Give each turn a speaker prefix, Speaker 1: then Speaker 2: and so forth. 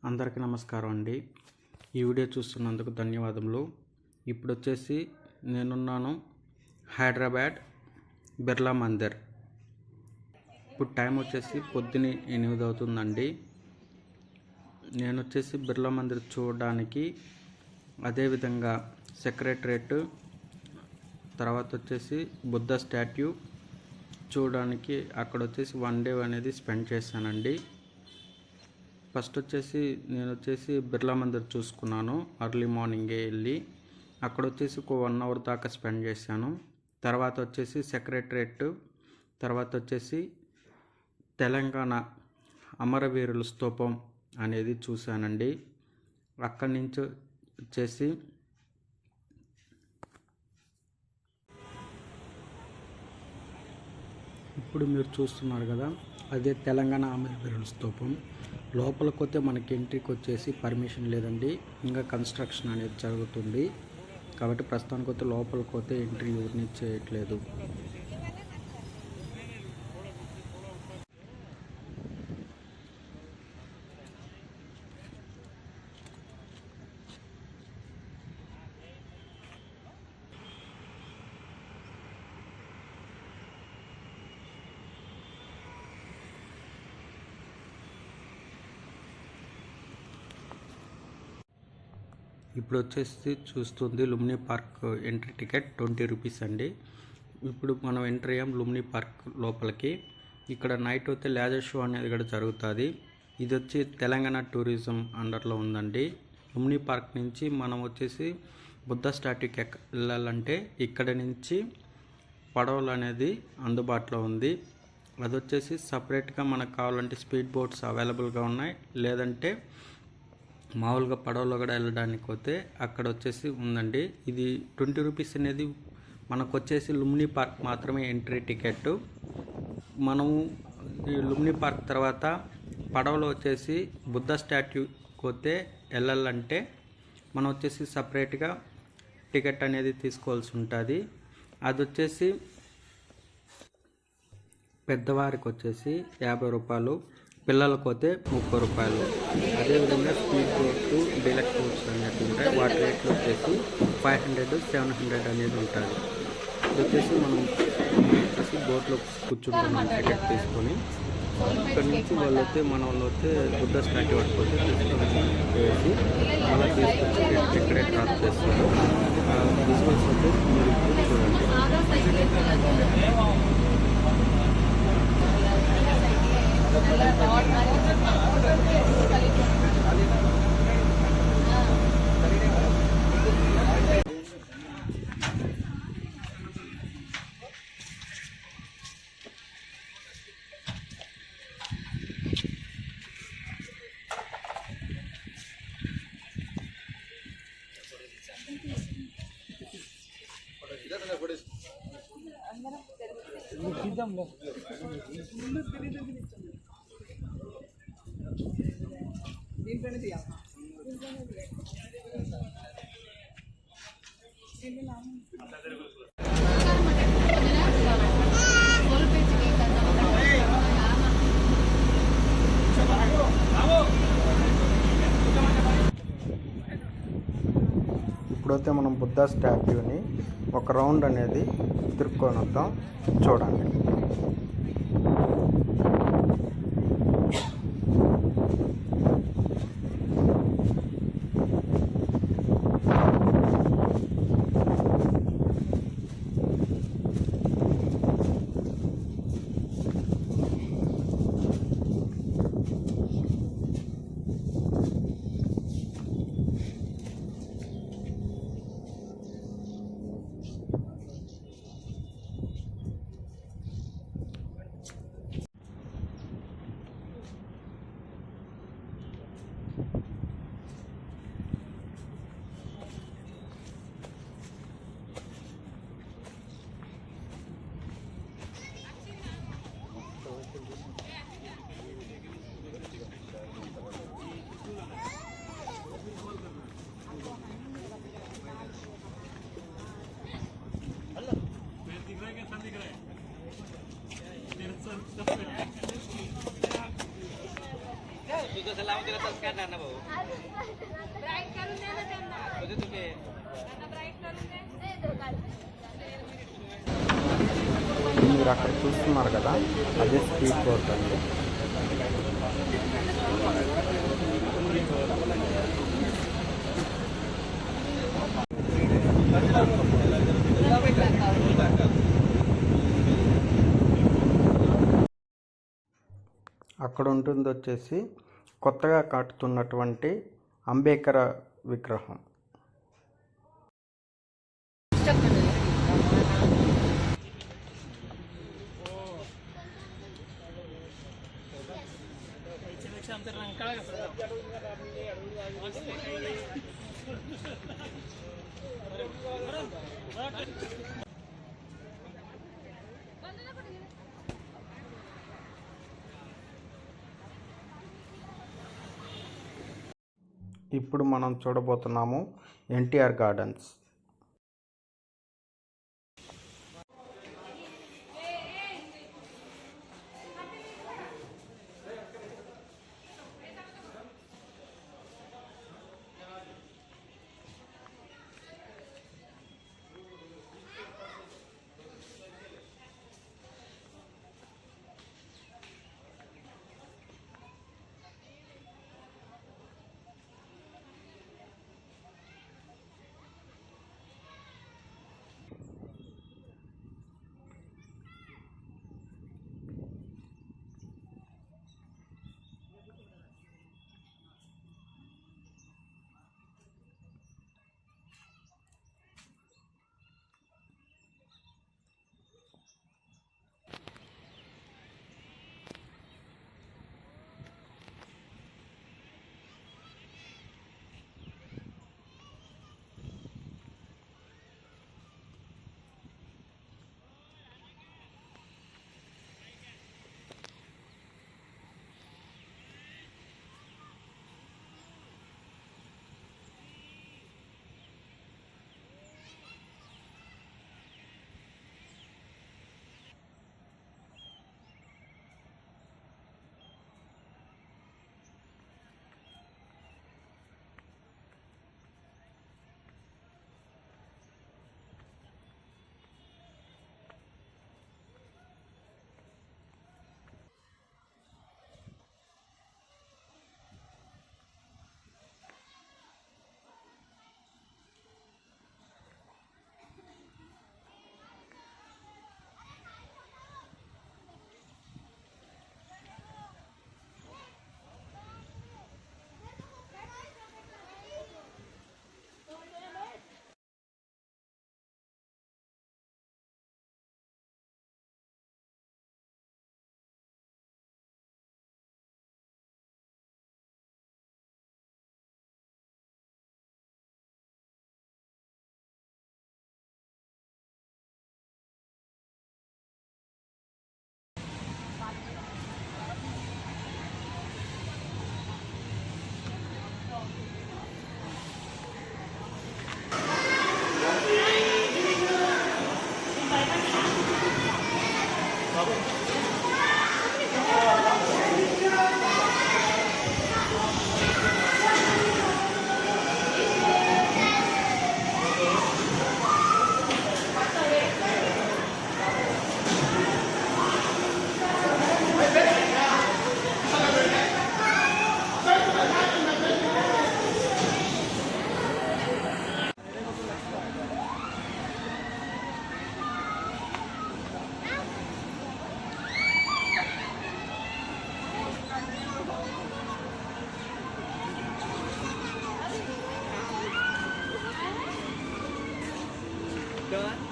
Speaker 1: అందరికీ నమస్కారం అండి. ఈ వీడియో చూస్తున్నందుకు ధన్యవాదములు. ఇప్పుడు వచ్చేసి నేనున్నాను హైదరాబాద్ బిర్లా మందిర్. ఇప్పుడు టైం వచ్చేసి పొద్దున 8 అవుతుందండి. నేను వచ్చేసి బిర్లా మందిర్ చూడడానికి, అదేవిధంగా సెక్రటరేట్, తర్వాత వచ్చేసి బుద్ధ స్టాట్యూ చూడడానికి అక్కడ వచ్చేసి 1 డే అనేది స్పెండ్ చేశానండి. ఫస్ట్ వచ్చేసి నేను వచ్చేసి బిర్లా మందిర్ చూసుకున్నాను. ఎర్లీ మార్నింగే వెళ్ళి అక్కడ వచ్చేసి ఒక 1 అవర్ దాకా స్పెండ్ చేశాను. తర్వాత వచ్చేసి సెక్రటరేట్, తర్వాత వచ్చేసి తెలంగాణ అమరవీరుల స్తూపం అనేది చూశానండి. అక్కడి నుంచి వచ్చేసి ఇప్పుడు మీరు చూస్తున్నారు కదా, అదే తెలంగాణ అమరవీరుల స్తూపం. లోపలికి పోతే మనకి ఎంట్రీకి వచ్చేసి పర్మిషన్ లేదండి, ఇంకా కన్స్ట్రక్షన్ అనేది జరుగుతుంది కాబట్టి ప్రస్తుతానికి పోతే లోపలికి పోతే ఎంట్రీ ఎవరిని చేయట్లేదు. ఇప్పుడు వచ్చేసి చూస్తుంది Lumbini park entry ticket 20 rupees అండి. ఇప్పుడు మనం ఎంటర్ అయ్యాం లుంబిని పార్క్ లోపలికి. ఇక్కడ నైట్ అయితే లేజర్ షో అనేది కూడా జరుగుతుంది. ఇది వచ్చి తెలంగాణ టూరిజం అండర్లో ఉందండి. లుంబిని పార్క్ నుంచి మనం వచ్చేసి బుద్ధ స్టాట్యూకి వెళ్ళాలంటే ఇక్కడ నుంచి పడవలు అనేది అందుబాటులో ఉంది. అది వచ్చేసి సపరేట్గా మనకు కావాలంటే స్పీడ్ బోట్స్ అవైలబుల్గా ఉన్నాయి, లేదంటే మామూలుగా పడవలో కూడా వెళ్ళడానికి పోతే అక్కడ వచ్చేసి ఉందండి. ఇది 20 రూపీస్ అనేది మనకు వచ్చేసి లుంబిని పార్క్ మాత్రమే ఎంట్రీ టికెట్. మనము ఈ లుంబిని పార్క్ తర్వాత పడవలో వచ్చేసి బుద్ధ స్టాట్యూకి పోతే వెళ్ళాలంటే మనం వచ్చేసి సపరేట్గా టికెట్ అనేది తీసుకోవాల్సి ఉంటుంది. అది వచ్చేసి పెద్దవారికి వచ్చేసి 50 రూపాయలు, పిల్లలకు పోతే 30 రూపాయలు. అదేవిధంగా స్పీడ్ బోట్స్, డీలక్స్ బోట్స్ అనేవి ఉంటాయి. వాటి రేట్లు వచ్చేసి 500, 700 అనేది ఉంటుంది. ఇది వచ్చేసి మనం వచ్చేసి బోట్లో కూర్చుంటున్నాం టికెట్ తీసుకొని. ఇక్కడ నుంచి వాళ్ళు అయితే మన వాళ్ళు అయితే బుద్ధ స్టాట్యూ పట్టుకొచ్చి వేసి మళ్ళీ తీసుకొచ్చి ఇక్కడే డ్రాప్ చేస్తారు. విజువల్స్ అయితే మీరు ఇప్పుడు చూడండి. ఇప్పుడైతే మనం బుద్ధ స్టాట్యూని ఒక రౌండ్ అనేది తిరుక్కొని వద్దాం, చూడండి. మీరు అక్కడ చూస్తున్నారు కదా, అదే స్పీడ్ బోట్ అండి. అక్కడ ఉంటుంది వచ్చేసి కొత్తగా కట్టుతున్నటువంటి అంబేద్కర్ విగ్రహం. ఇప్పుడు మనం చూడబోతున్నాము ఎన్టీఆర్ గార్డెన్స్.
Speaker 2: Done.